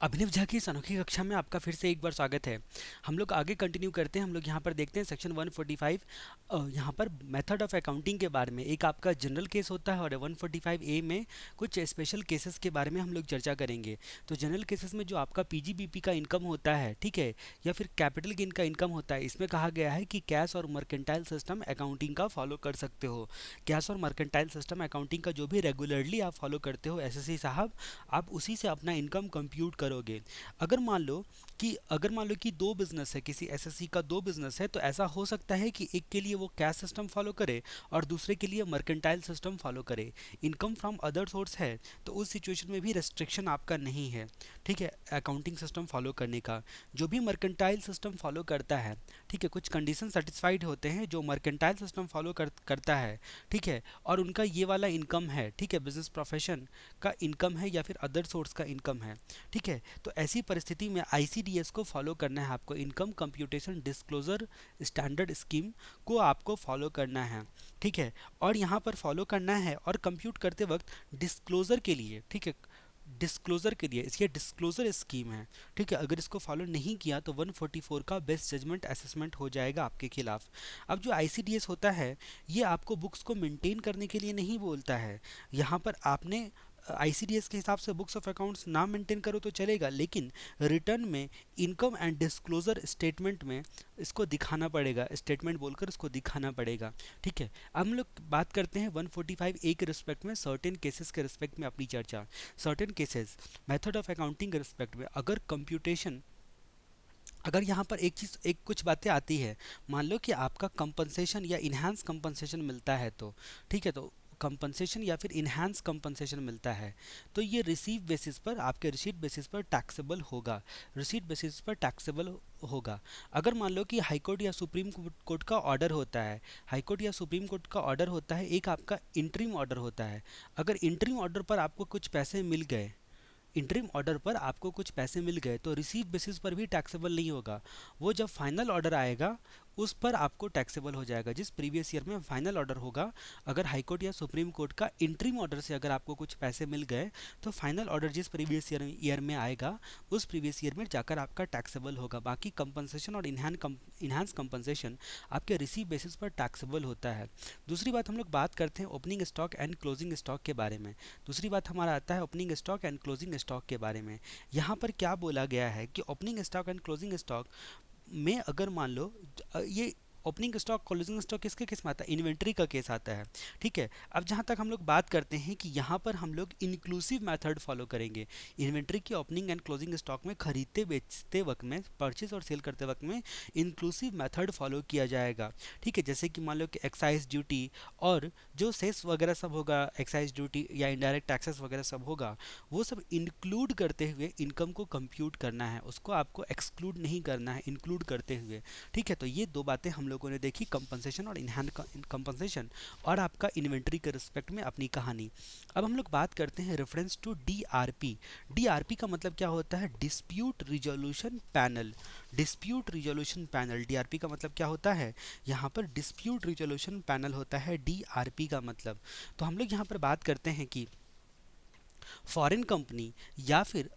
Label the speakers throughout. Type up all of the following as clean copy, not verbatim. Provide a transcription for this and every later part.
Speaker 1: अभिनव झा की इस अनोखी कक्षा में आपका फिर से एक बार स्वागत है। हम लोग आगे कंटिन्यू करते हैं। हम लोग यहाँ पर देखते हैं सेक्शन 145। यहाँ पर मेथड ऑफ अकाउंटिंग के बारे में एक आपका जनरल केस होता है और 145 ए में कुछ स्पेशल केसेस के बारे में हम लोग चर्चा करेंगे। तो जनरल केसेस में जो आपका पीजीबीपी का इनकम होता है, ठीक है, या फिर कैपिटल गेन का इनकम होता है, इसमें कहा गया है कि कैश और मर्केंटाइल सिस्टम अकाउंटिंग का फॉलो कर सकते हो। कैश और मर्केंटाइल सिस्टम अकाउंटिंग का जो भी रेगुलरली आप फॉलो करते हो एसएससी साहब, आप उसी से अपना इनकम कंप्यूट करोगे। अगर मान लो कि दो बिजनेस है, किसी एसएससी का दो बिजनेस है, तो ऐसा हो सकता है कि एक के लिए वो कैश सिस्टम फॉलो करे और दूसरे के लिए मर्केंटाइल सिस्टम फॉलो करे। इनकम फ्रॉम अदर सोर्स है तो उस सिचुएशन में भी रेस्ट्रिक्शन आपका नहीं है, ठीक है, अकाउंटिंग सिस्टम फॉलो करने का। जो भी मर्केंटाइल सिस्टम फॉलो करता है, ठीक है, कुछ कंडीशन सेटिस्फाइड होते हैं जो मर्केंटाइल सिस्टम फॉलो करता है, ठीक है, और उनका ये वाला इनकम है, ठीक है, बिजनेस प्रोफेशन का इनकम है या फिर अदर सोर्स का इनकम है, ठीक है। तो ऐसी परिस्थिति में आईसीडीएस को फॉलो करना है आपको, income computation disclosure standard scheme को आपको फॉलो करना है, ठीक है। और यहाँ पर फॉलो करना है और कंप्यूट करते वक्त डिस्क्लोजर के लिए, ठीक है, डिस्क्लोजर के लिए इसकी डिस्क्लोजर स्कीम है, ठीक है। अगर इसको फॉलो नहीं किया तो 144 का बेस्ट जजमेंट असेसमेंट हो जाएगा आपके खिलाफ। अब जो आईसीडीएस होता है ये आपको बुक्स को मेंटेन करने के लिए नहीं बोलता है। यहाँ पर आपने आईसीडीएस के हिसाब से बुक्स ऑफ अकाउंट्स ना मेंटेन करो तो चलेगा, लेकिन रिटर्न में इनकम एंड डिस्क्लोजर स्टेटमेंट में इसको दिखाना पड़ेगा, स्टेटमेंट बोलकर इसको दिखाना पड़ेगा, ठीक है। अब हम लोग बात करते हैं 145 ए के रिस्पेक्ट में, सर्टेन केसेस के रिस्पेक्ट में अपनी चर्चा। Certain cases method of accounting के रिस्पेक्ट में अगर यहाँ पर एक चीज़, एक कुछ बातें आती है, मान लो कि आपका कंपनसेशन या इन्हांस कंपनसेशन मिलता है, तो ठीक है, तो कंपनसेशन या फिर इन्हांस कंपनसेशन मिलता है तो ये रिसीव बेसिस पर, आपके रिसीट बेसिस पर टैक्सेबल होगा, रिसीट बेसिस पर टैक्सेबल होगा। अगर मान लो कि हाई कोर्ट या सुप्रीम कोर्ट का ऑर्डर होता है, हाई कोर्ट या सुप्रीम कोर्ट का ऑर्डर होता है, एक आपका इंटरिम ऑर्डर होता है, अगर इंटरिम ऑर्डर पर आपको कुछ पैसे मिल गए, इंटरिम ऑर्डर पर आपको कुछ पैसे मिल गए तो रिसीव बेसिस पर भी टैक्सेबल नहीं होगा। वो जब फाइनल ऑर्डर आएगा उस पर आपको टैक्सेबल हो जाएगा, जिस प्रीवियस ईयर में फाइनल ऑर्डर होगा। अगर हाई कोर्ट या सुप्रीम कोर्ट का इंटरिम ऑर्डर से अगर आपको कुछ पैसे मिल गए तो फाइनल ऑर्डर जिस प्रीवियस ईयर में आएगा उस प्रीवियस ईयर में जाकर आपका टैक्सेबल होगा। बाकी कंपनसेशन और इन्हांस कंपनसेशन आपके रिसीव बेसिस पर टैक्सेबल होता है। दूसरी बात हम लोग बात करते हैं opening stock and closing stock के बारे में। दूसरी बात हमारा आता है opening stock and closing stock के बारे में। यहाँ पर क्या बोला गया है कि opening stock and closing stock में अगर मान लो ये ओपनिंग स्टॉक क्लोजिंग स्टॉक किसके केस में आता है, इन्वेंट्री का केस आता है, ठीक है। अब जहाँ तक हम लोग बात करते हैं कि यहाँ पर हम लोग इंक्लूसिव मेथड फॉलो करेंगे। इन्वेंट्री की ओपनिंग एंड क्लोजिंग स्टॉक में खरीदते बेचते वक्त में, परचेज और सेल करते वक्त में इंक्लूसिव मेथड फॉलो किया जाएगा, ठीक है। जैसे कि मान लो कि एक्साइज ड्यूटी और जो सेस वगैरह सब होगा, एक्साइज ड्यूटी या इनडायरेक्ट टैक्सेस वगैरह सब होगा, वो सब इंक्लूड करते हुए इनकम को कंप्यूट करना है, उसको आपको एक्सक्लूड नहीं करना है, इंक्लूड करते हुए, ठीक है। तो ये दो बातें हम लोगों ने देखी, कंपनसेशन और इनहैंड कंपनसेशन और आपका इन्वेंट्री के रिस्पेक्ट में अपनी कहानी। अब हम लोग बात करते हैं रेफरेंस टू डीआरपी। डीआरपी का मतलब क्या होता है, dispute resolution panel. Dispute resolution panel, DRP का मतलब क्या होता है, यहाँ पर डिस्प्यूट रिजोल्यूशन पैनल होता है डीआरपी का मतलब। तो हम लोग यहाँ पर बात करते हैं कि फॉरेन कंपनी या फिर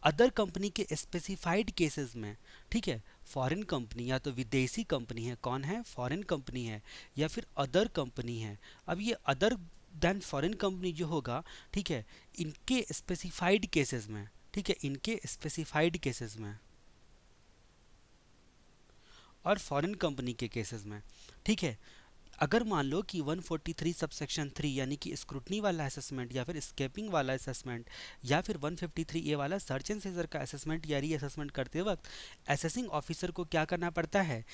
Speaker 1: अदर कंपनी के स्पेसिफाइड केसेस में, ठीक है, फॉरेन कंपनी या तो विदेशी कंपनी है, कौन है, फॉरेन कंपनी है, या फिर अदर कंपनी है। अब ये अदर देन फॉरेन कंपनी जो होगा, ठीक है, इनके स्पेसिफाइड केसेस में, ठीक है, इनके स्पेसिफाइड केसेस में और फॉरेन कंपनी के केसेस में, ठीक है। अगर मान लो कि 143 सबसेक्शन 3 यानी कि स्क्रूटनी वाला असेसमेंट या फिर स्केपिंग वाला असेसमेंट या फिर 153 ए वाला सर्च एंड सीजर का असेसमेंट या री असेसमेंट करते वक्त असेसिंग ऑफिसर को क्या करना पड़ता है,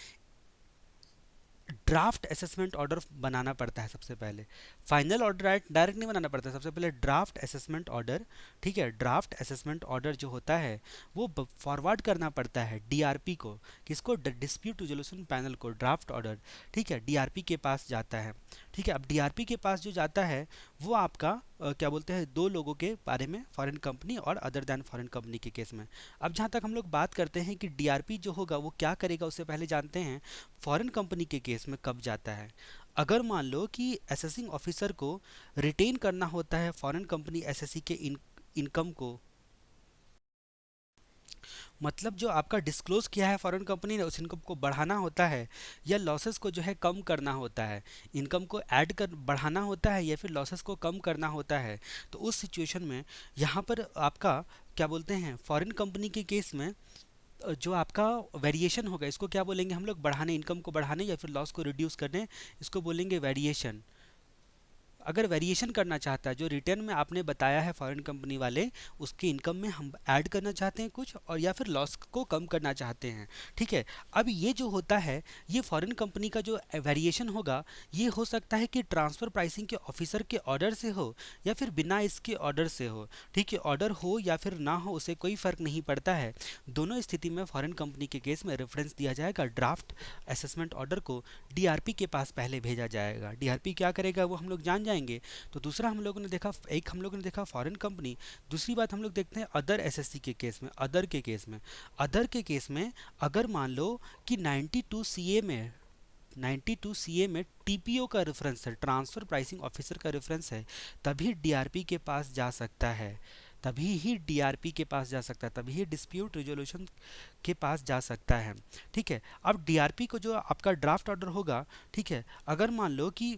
Speaker 1: ड्राफ्ट असेसमेंट ऑर्डर बनाना पड़ता है सबसे पहले। फाइनल ऑर्डर डायरेक्ट नहीं बनाना पड़ता है, सबसे पहले ड्राफ्ट असेसमेंट ऑर्डर, ठीक है, ड्राफ्ट असेसमेंट ऑर्डर जो होता है वो फॉरवर्ड करना पड़ता है डीआरपी को, किसको, डिस्प्यूट रिजोल्यूशन पैनल को, ड्राफ्ट ऑर्डर, ठीक है, डीआरपी के पास जाता है, ठीक है। अब डीआरपी के पास जो जाता है वो आपका क्या बोलते हैं, दो लोगों के बारे में, फॉरेन कंपनी और अदर दैन फॉरेन कंपनी के केस में। अब जहाँ तक हम लोग बात करते हैं कि डीआरपी जो होगा वो क्या करेगा, उससे पहले जानते हैं फॉरेन कंपनी के केस में कब जाता है। अगर मान लो कि असेसिंग ऑफिसर को रिटेन करना होता है फॉरेन कंपनी एसएससी के इनकम को, मतलब जो आपका डिस्क्लोज किया है फॉरेन कंपनी ने उस इनकम को बढ़ाना होता है या लॉसेस को जो है कम करना होता है, इनकम को ऐड कर बढ़ाना होता है या फिर लॉसेस को कम करना होता है। तो उस सिचुएशन में यहाँ पर आपका क्या बोलते हैं, फॉरेन कंपनी के केस में जो आपका वेरिएशन होगा इसको क्या बोलेंगे हम लोग, बढ़ाने, इनकम को बढ़ाने या फिर लॉस को रिड्यूस करने, इसको बोलेंगे वेरिएशन। अगर वेरिएशन करना चाहता है, जो रिटर्न में आपने बताया है फॉरेन कंपनी वाले, उसके इनकम में हम ऐड करना चाहते हैं कुछ, और या फिर लॉस को कम करना चाहते हैं। ठीक है, अब ये जो होता है, ये फॉरेन कंपनी का जो वेरिएशन होगा, ये हो सकता है कि ट्रांसफ़र प्राइसिंग के ऑफिसर के ऑर्डर से हो या फिर बिना इसके ऑर्डर से हो। ठीक है, ऑर्डर हो या फिर ना हो उससे कोई फ़र्क नहीं पड़ता है। दोनों स्थिति में फॉरेन कंपनी के केस में रेफरेंस दिया जाएगा, ड्राफ्ट असेसमेंट ऑर्डर को डीआरपी के पास पहले भेजा जाएगा। डीआरपी क्या करेगा वो हम लोग जान जाएंगे। तो दूसरा हम लोगों ने देखा, एक हम लोगों ने देखा फॉरेन कंपनी, दूसरी बात हम लोग देखते हैं अदर एसएससी के केस में। अदर के केस में अगर मान लो कि 92 सीए में टीपीओ का रेफरेंस है, ट्रांसफर प्राइसिंग ऑफिसर का रेफरेंस है, तभी डीआरपी के पास जा सकता है, तभी ही डीआरपी के पास जा सकता है, तभी ही डिस्प्यूट रिजोल्यूशन के पास जा सकता है। ठीक है, अब डीआरपी को जो आपका ड्राफ्ट ऑर्डर होगा, ठीक है, अगर मान लो कि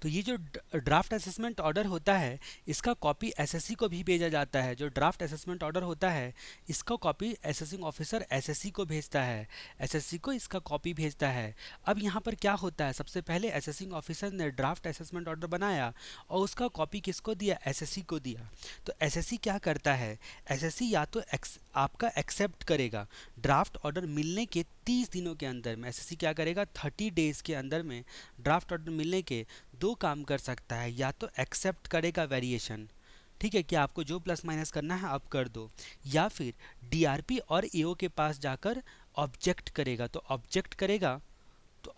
Speaker 1: तो ये जो ड्राफ्ट असेसमेंट ऑर्डर होता है, इसका कॉपी एसएससी को भी भेजा जाता है। जो ड्राफ्ट असेसमेंट ऑर्डर होता है, इसका कॉपी असेसिंग ऑफिसर एसएससी को भेजता है, एसएससी को इसका कॉपी भेजता है। अब यहाँ पर क्या होता है, सबसे पहले असेसिंग ऑफिसर ने ड्राफ्ट असेसमेंट ऑर्डर बनाया और उसका कॉपी किसको दिया, एसएससी को दिया। तो एसएससी क्या करता है, एसएससी या तो आपका एक्सेप्ट करेगा, ड्राफ्ट ऑर्डर मिलने के 30 दिनों के अंदर में एसएससी क्या करेगा, 30 डेज के अंदर में ड्राफ्ट ऑर्डर मिलने के दो काम कर सकता है, या तो एक्सेप्ट करेगा वेरिएशन, ठीक है, कि आपको जो प्लस माइनस करना है आप कर दो, या फिर डीआरपी और एओ के पास जाकर ऑब्जेक्ट करेगा। तो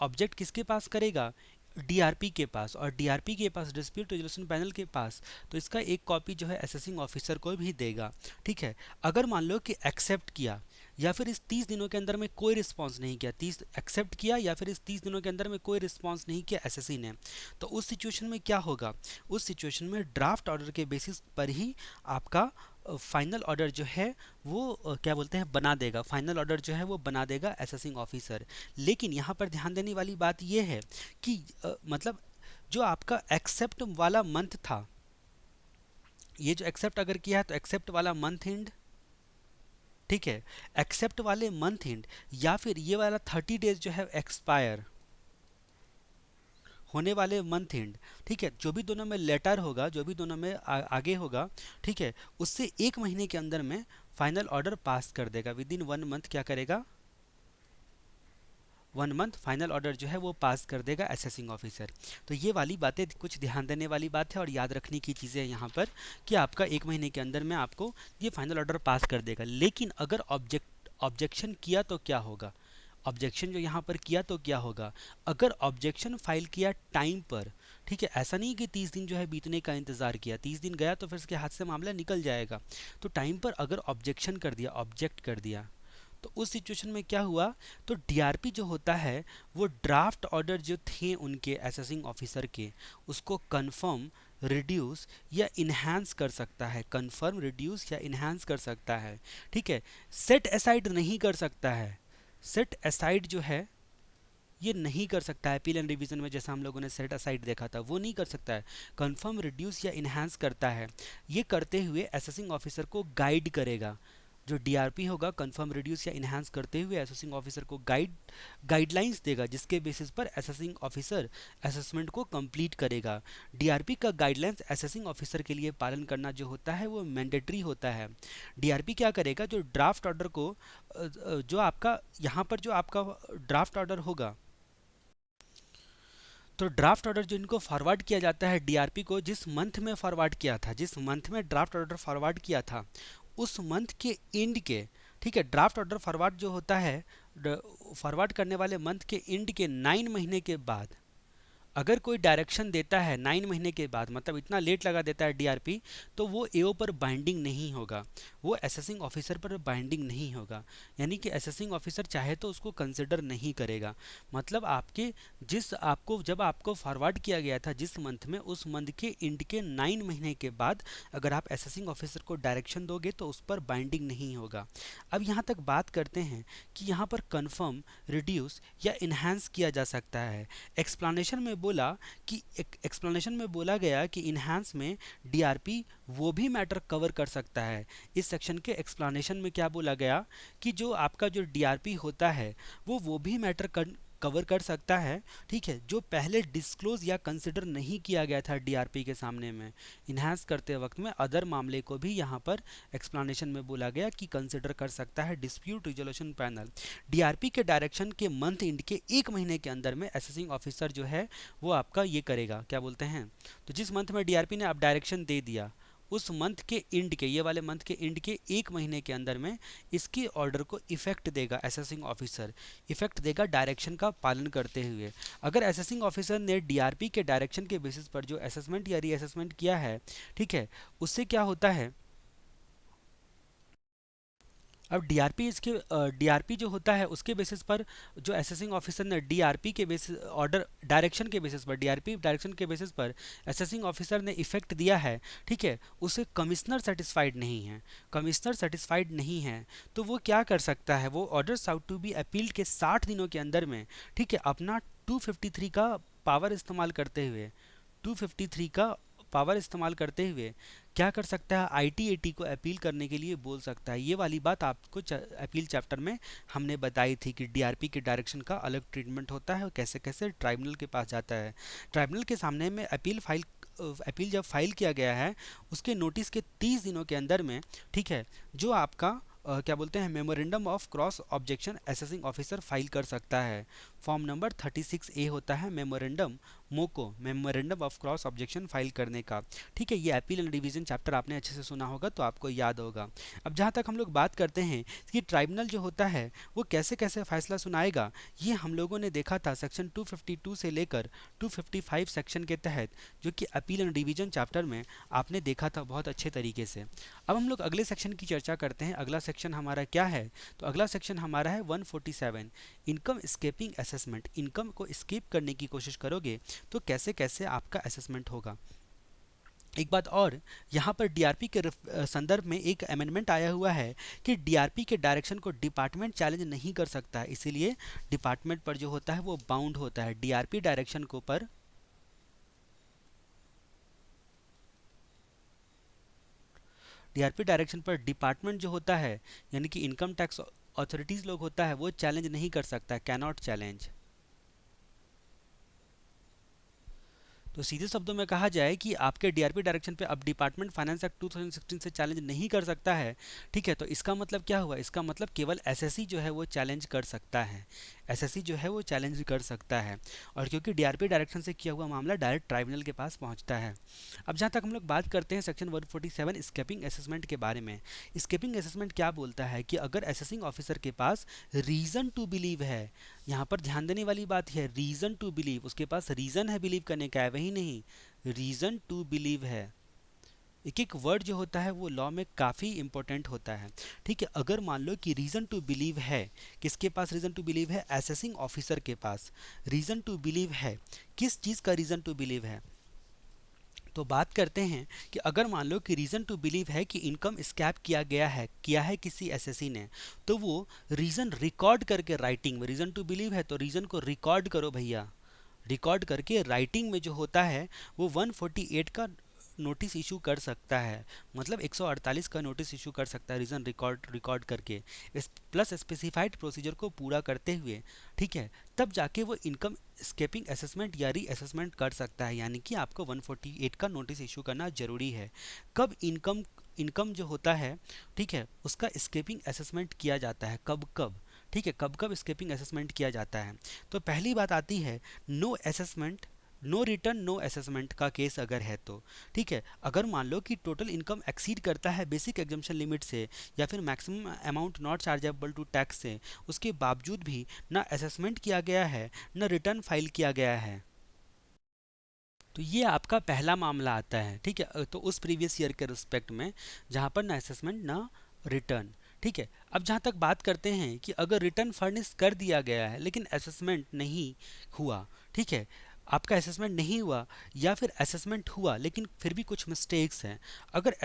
Speaker 1: ऑब्जेक्ट किसके पास करेगा, डीआरपी के पास, और डीआरपी के पास डिस्प्यूट रेजोल्यूशन पैनल के पास, तो इसका एक कॉपी जो है असेसिंग ऑफिसर को भी देगा। ठीक है, अगर मान लो कि एक्सेप्ट किया या फिर इस 30 दिनों के अंदर में कोई रिस्पांस नहीं किया, 30 एक्सेप्ट किया या फिर इस 30 दिनों के अंदर में कोई रिस्पांस नहीं किया एसएससी ने, तो उस सिचुएशन में क्या होगा, उस सिचुएशन में ड्राफ्ट ऑर्डर के बेसिस पर ही आपका फाइनल ऑर्डर जो है वो क्या बोलते हैं बना देगा, फाइनल ऑर्डर जो है वो बना देगा असेसिंग ऑफिसर। लेकिन यहाँ पर ध्यान देने वाली बात ये है कि मतलब जो आपका एक्सेप्ट वाला मंथ था, ये जो एक्सेप्ट अगर किया है तो एक्सेप्ट वाला मंथ एंड, ठीक है, एक्सेप्ट वाले मंथ एंड या फिर ये वाला 30 डेज जो है एक्सपायर होने वाले मंथ एंड, ठीक है, जो भी दोनों में लेटर होगा, जो भी दोनों में आगे होगा, ठीक है, उससे एक महीने के अंदर में फाइनल ऑर्डर पास कर देगा। विद इन 1 मंथ क्या करेगा, 1 मंथ फाइनल ऑर्डर जो है वो पास कर देगा असेसिंग ऑफिसर। तो ये वाली बातें कुछ ध्यान देने वाली बात है और याद रखने की चीज़ें यहाँ पर कि आपका एक महीने के अंदर में आपको ये फाइनल ऑर्डर पास कर देगा। लेकिन अगर ऑब्जेक्शन किया तो क्या होगा, ऑब्जेक्शन जो यहाँ पर किया तो क्या होगा, अगर ऑब्जेक्शन फाइल किया टाइम पर, ठीक है, ऐसा नहीं कि 30 दिन जो है बीतने का इंतज़ार किया, 30 दिन गया तो फिर उसके हाथ से मामला निकल जाएगा, तो टाइम पर अगर ऑब्जेक्शन कर दिया, ऑब्जेक्ट कर दिया, तो उस सिचुएशन में क्या हुआ, तो डीआरपी जो होता है वो ड्राफ्ट ऑर्डर जो थे उनके असेसिंग ऑफिसर के, उसको कंफर्म, रिड्यूस या इन्हांस कर सकता है, कंफर्म, रिड्यूस या इन्हांस कर सकता है। ठीक है, सेट असाइड नहीं कर सकता है, सेट असाइड जो है ये नहीं कर सकता है, अपील एंड रिवीजन में जैसा हम लोगों ने सेट असाइड देखा था वो नहीं कर सकता है, कंफर्म, रिड्यूस या इन्हांस करता है। ये करते हुए असेसिंग ऑफिसर को गाइड करेगा, जो डीआरपी होगा कंफर्म, रिड्यूस या इन्हांस करते हुए असेसिंग ऑफिसर को गाइडलाइंस देगा, जिसके बेसिस पर असेसिंग ऑफिसर असेसमेंट को कंप्लीट करेगा। डीआरपी का गाइडलाइंस असेसिंग ऑफिसर के लिए पालन करना जो होता है वो मैंडेटरी होता है। डीआरपी क्या करेगा, जो ड्राफ्ट ऑर्डर को जो आपका यहाँ पर जो आपका ड्राफ्ट ऑर्डर होगा, तो ड्राफ्ट ऑर्डर जो इनको फॉरवर्ड किया जाता है डीआरपी को, जिस मंथ में फॉरवर्ड किया था, जिस मंथ में ड्राफ्ट ऑर्डर फॉरवर्ड किया था, उस मंथ के एंड के, ठीक है, ड्राफ्ट ऑर्डर फॉरवर्ड जो होता है फॉरवर्ड करने वाले मंथ के एंड के 9 महीने के बाद अगर कोई डायरेक्शन देता है 9 महीने के बाद, मतलब इतना लेट लगा देता है डीआरपी, तो वो एओ पर बाइंडिंग नहीं होगा, वो असेसिंग ऑफिसर पर बाइंडिंग नहीं होगा। यानी कि असेसिंग ऑफिसर चाहे तो उसको कंसिडर नहीं करेगा। मतलब आपके जिस आपको जब आपको फॉरवर्ड किया गया था जिस मंथ में, उस मंथ के इंड के 9 महीने के बाद अगर आप असेसिंग ऑफिसर को डायरेक्शन दोगे तो उस पर बाइंडिंग नहीं होगा। अब यहाँ तक बात करते हैं कि यहाँ पर कन्फर्म, रिड्यूस या इन्हांस किया जा सकता है। एक्सप्लेनेशन में बोला गया कि इन्हांस में डीआरपी वो भी मैटर कवर कर सकता है। इस सेक्शन के एक्सप्लेनेशन में क्या बोला गया कि जो आपका जो डीआरपी होता है वो भी मैटर कवर कर सकता है, ठीक है, जो पहले डिस्क्लोज या कंसिडर नहीं किया गया था डीआरपी के सामने में। इन्हांस करते वक्त में अदर मामले को भी यहाँ पर एक्सप्लेनेशन में बोला गया कि कंसिडर कर सकता है डिस्प्यूट रिजोल्यूशन पैनल। डीआरपी के डायरेक्शन के मंथ इंड के 1 महीने के अंदर में असेसिंग ऑफिसर जो है वो आपका ये करेगा, क्या बोलते हैं, तो जिस मंथ में डीआरपी ने आप डायरेक्शन दे दिया, उस मंथ के इंड के, ये वाले मंथ के इंड के 1 महीने के अंदर में इसके ऑर्डर को इफेक्ट देगा असेसिंग ऑफिसर, इफेक्ट देगा डायरेक्शन का पालन करते हुए। अगर असेसिंग ऑफिसर ने डीआरपी के डायरेक्शन के बेसिस पर जो असेसमेंट या रीअसेसमेंट किया है, ठीक है, उससे क्या होता है, अब डीआरपी जो होता है उसके बेसिस पर जो असेसिंग ऑफिसर ने डीआरपी के बेसिस ऑर्डर डायरेक्शन के बेसिस पर, डीआरपी डायरेक्शन के बेसिस पर असेसिंग ऑफिसर ने इफेक्ट दिया है, ठीक है, उसे कमिश्नर सेटिस्फाइड नहीं है, कमिश्नर सेटिस्फाइड नहीं है, तो वो क्या कर सकता है, वो orders out to be appealed के 60 दिनों के अंदर में, ठीक है, अपना 253 का पावर इस्तेमाल करते हुए, 253 का पावर इस्तेमाल करते हुए क्या कर सकता है, आईटीएटी को अपील करने के लिए बोल सकता है। ये वाली बात आपको अपील चैप्टर में हमने बताई थी कि डीआरपी के डायरेक्शन का अलग ट्रीटमेंट होता है और कैसे कैसे ट्राइब्यूनल के पास जाता है। ट्राइब्यूनल के सामने में अपील जब फाइल किया गया है उसके नोटिस के 30 दिनों के अंदर में, ठीक है, जो आपका क्या बोलते हैं, memorandum of cross objection assessing officer file कर सकता है। फॉर्म नंबर 36A होता है मेमोरेंडम, मोको, memorandum of cross objection file करने का, ठीक है। ये अपील एंड रिवीजन चैप्टर आपने अच्छे से सुना होगा तो आपको याद होगा। अब जहाँ तक हम लोग बात करते हैं कि ट्राइब्यूनल जो होता है वो कैसे कैसे फैसला सुनाएगा, ये हम लोगों ने देखा था सेक्शन 252 से लेकर 255 सेक्शन के तहत, जो कि अपील एंड रिवीजन चैप्टर में आपने देखा था बहुत अच्छे तरीके से। अब हम लोग अगले सेक्शन की चर्चा करते हैं। अगला सेक्शन हमारा क्या है, तो अगला सेक्शन हमारा है 147, इनकम स्केपिंग असेसमेंट। इनकम को स्केप करने की कोशिश करोगे तो कैसे कैसे आपका असेसमेंट होगा। एक बात और, यहाँ पर डीआरपी के संदर्भ में एक अमेंडमेंट आया हुआ है कि डीआरपी के डायरेक्शन को डिपार्टमेंट चैलेंज नहीं कर सकता है, इसीलिए डिपार्टमेंट पर जो होता है वो बाउंड होता है। डीआरपी डायरेक्शन को पर डीआरपी डायरेक्शन पर डिपार्टमेंट जो होता है, यानी कि इनकम टैक्स अथॉरिटीज लोग होता है, वो चैलेंज नहीं कर सकता, कैनॉट चैलेंज। तो सीधे शब्दों में कहा जाए कि आपके डीआरपी डायरेक्शन पे अब डिपार्टमेंट फाइनेंस एक्ट 2016 से चैलेंज नहीं कर सकता है, ठीक है, तो इसका मतलब क्या हुआ, इसका मतलब केवल एसएससी जो है वो चैलेंज कर सकता है, एसएससी जो है वो चैलेंज कर सकता है। और क्योंकि डीआरपी डायरेक्शन से किया हुआ मामला डायरेक्ट ट्राइब्यूनल के पास पहुंचता है। अब जहाँ तक हम लोग बात करते हैं सेक्शन 147 स्केपिंग असेसमेंट के बारे में। स्केपिंग असेसमेंट क्या बोलता है कि अगर असेसिंग ऑफिसर के पास रीज़न टू बिलीव है, यहाँ पर ध्यान देने वाली बात है रीज़न टू बिलीव, उसके पास रीज़न है बिलीव करने का, है वही नहीं, रीज़न टू बिलीव है। एक एक वर्ड जो होता है वो लॉ में काफ़ी इंपॉर्टेंट होता है, ठीक है। अगर मान लो कि रीज़न टू बिलीव है, किसके पास रीज़न टू बिलीव है, असेसिंग ऑफिसर के पास रीज़न टू बिलीव है, किस चीज़ का रीज़न टू बिलीव है, तो बात करते हैं कि अगर मान लो कि रीज़न टू बिलीव है कि इनकम स्कैप किया है किसी एसएससी ने, तो वो रीज़न रिकॉर्ड करके राइटिंग में, रीज़न टू बिलीव है तो रीज़न को रिकॉर्ड करो भैया, रिकॉर्ड करके राइटिंग में जो होता है वो 148 का नोटिस इशू कर सकता है, मतलब 148 का नोटिस इशू कर सकता है रीज़न रिकॉर्ड करके, प्लस स्पेसिफाइड प्रोसीजर को पूरा करते हुए, ठीक है, तब जाके वो इनकम स्केपिंग असेसमेंट या री असेसमेंट कर सकता है। यानी कि आपको 148 का नोटिस इशू करना जरूरी है। कब इनकम इनकम जो होता है, ठीक है, उसका स्केपिंग असेसमेंट किया जाता है, कब कब, ठीक है, कब कब स्केपिंग असेसमेंट किया जाता है। तो पहली बात आती है no assessment, no return no assessment का केस अगर है तो, ठीक है, अगर मान लो कि टोटल इनकम एक्सीड करता है बेसिक एग्जम्पशन लिमिट से या फिर maximum amount not chargeable to tax से, उसके बावजूद भी ना असेसमेंट किया गया है ना रिटर्न फाइल किया गया है, तो ये आपका पहला मामला आता है, ठीक है। तो उस प्रीवियस ईयर के रिस्पेक्ट में जहाँ पर ना असेसमेंट ना रिटर्न, ठीक है। अब जहाँ तक बात करते हैं कि अगर रिटर्न फर्निश कर दिया गया है लेकिन असेसमेंट नहीं हुआ, ठीक है, आपका असेसमेंट नहीं हुआ या फिर असेसमेंट हुआ लेकिन फिर भी कुछ मिस्टेक्स हैं। अगर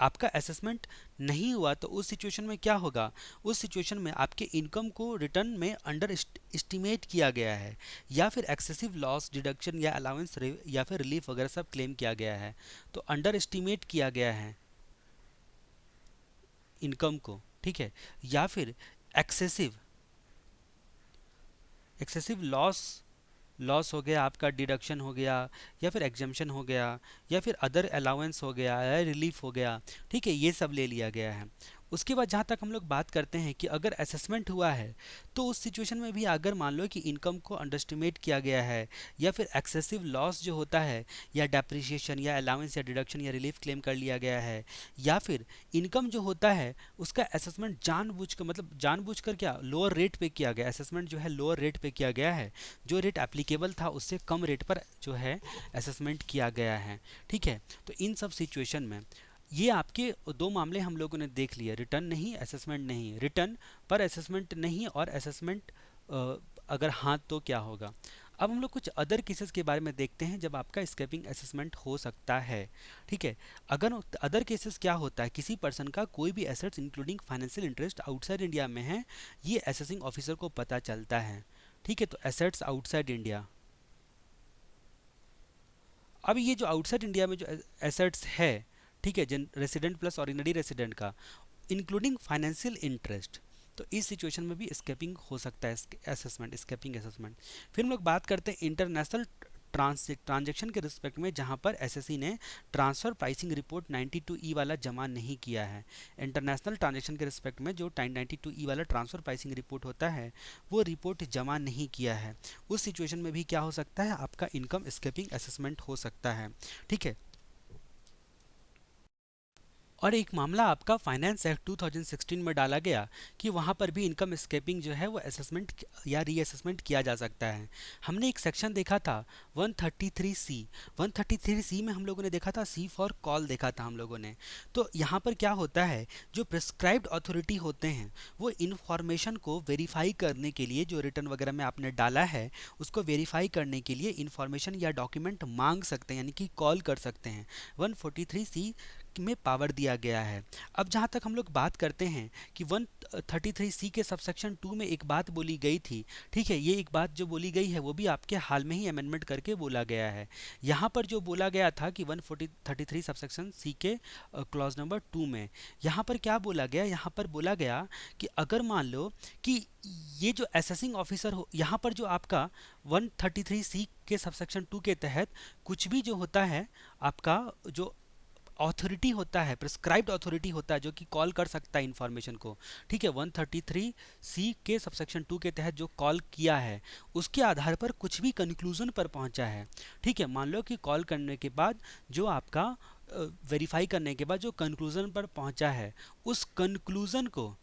Speaker 1: आपका असेसमेंट नहीं हुआ तो उस सिचुएशन में क्या होगा, उस सिचुएशन में आपके इनकम को रिटर्न में अंडर एस्टिमेट किया गया है या फिर एक्सेसिव लॉस डिडक्शन या अलाउंस या फिर रिलीफ वगैरह सब क्लेम किया गया है। तो अंडर एस्टिमेट किया गया है इनकम को, ठीक है, या फिर एक्सेसिव एक्सेसिव लॉस लॉस हो गया, आपका डिडक्शन हो गया या फिर एग्जम्पशन हो गया या फिर अदर अलाउंस हो गया या रिलीफ हो गया, ठीक है, ये सब ले लिया गया है। उसके बाद जहाँ तक हम लोग बात करते हैं कि अगर असेसमेंट हुआ है तो उस सिचुएशन में भी अगर मान लो कि इनकम को अंडरस्टिमेट किया गया है या फिर एक्सेसिव लॉस जो होता है या डेप्रिसिएशन या अलाउंस या डिडक्शन या रिलीफ क्लेम कर लिया गया है या फिर इनकम जो होता है उसका असेसमेंट जानबूझकर, मतलब जानबूझकर क्या, लोअर रेट पे किया गया, असेसमेंट जो है लोअर रेट पे किया गया है, जो रेट एप्लीकेबल था उससे कम रेट पर जो है असेसमेंट किया गया है, ठीक है। तो इन सब सिचुएशन में ये आपके दो मामले हम लोगों ने देख लिए, रिटर्न नहीं असेसमेंट नहीं, रिटर्न पर असेसमेंट नहीं और असेसमेंट अगर हाँ तो क्या होगा। अब हम लोग कुछ अदर केसेस के बारे में देखते हैं जब आपका स्केपिंग असेसमेंट हो सकता है, ठीक है। अगर अदर केसेस क्या होता है, किसी पर्सन का कोई भी assets including financial interest outside India में है, ये असेसिंग ऑफिसर को पता चलता है, ठीक है। तो एसेट्स आउटसाइड इंडिया, अब ये जो आउटसाइड इंडिया में जो एसेट्स है, ठीक है, जिन रेसिडेंट प्लस ऑर्डिनरी रेसिडेंट का इंक्लूडिंग फाइनेंशियल इंटरेस्ट, तो इस सिचुएशन में भी स्केपिंग हो सकता है, असेसमेंट स्केपिंग असेसमेंट। फिर हम लोग बात करते हैं इंटरनेशनल ट्रांजैक्शन के रिस्पेक्ट में जहां पर एसएससी ने ट्रांसफर प्राइसिंग रिपोर्ट 92E वाला जमा नहीं किया है। इंटरनेशनल ट्रांजैक्शन के रिस्पेक्ट में जो 92E वाला ट्रांसफर प्राइसिंग रिपोर्ट होता है वो रिपोर्ट जमा नहीं किया है, उस सिचुएशन में भी क्या हो सकता है, आपका इनकम स्केपिंग असेसमेंट हो सकता है, ठीक है। और एक मामला आपका फाइनेंस एक्ट 2016 में डाला गया कि वहाँ पर भी इनकम स्केपिंग जो है वो असेसमेंट या रीअसेसमेंट किया जा सकता है। हमने एक सेक्शन देखा था 133C, 133C में हम लोगों ने देखा था सी फॉर कॉल देखा था हम लोगों ने। तो यहाँ पर क्या होता है, जो प्रिस्क्राइब्ड अथॉरिटी होते हैं वो इन्फॉर्मेशन को वेरीफाई करने के लिए, जो रिटर्न वगैरह में आपने डाला है उसको वेरीफाई करने के लिए इन्फॉर्मेशन या डॉक्यूमेंट मांग सकते हैं, यानी कि कॉल कर सकते हैं। 143C में पावर दिया गया है। अब जहाँ तक हम लोग बात करते हैं कि 133C के सबसेक्शन 2 में एक बात बोली गई थी, ठीक है, ये एक बात जो बोली गई है वो भी आपके हाल में ही अमेंडमेंट करके बोला गया है। यहाँ पर जो बोला गया था कि 133 सबसेक्शन C के क्लॉज नंबर 2 में यहाँ पर क्या बोला गया, यहाँ पर बोला गया कि अगर मान लो कि ये जो असेसिंग ऑफिसर हो, यहाँ पर जो आपका 133C के सबसेक्शन 2 के तहत कुछ भी जो होता है आपका जो अथॉरिटी होता है, प्रिस्क्राइब्ड अथॉरिटी होता है जो कि कॉल कर सकता है इन्फॉर्मेशन को, ठीक है, 133C के सबसेक्शन 2 के तहत जो कॉल किया है उसके आधार पर कुछ भी कंक्लूजन पर पहुंचा है, ठीक है। मान लो कि कॉल करने के बाद जो आपका वेरीफाई करने के बाद जो कंक्लूजन पर पहुंचा है, उस कंक्लूजन को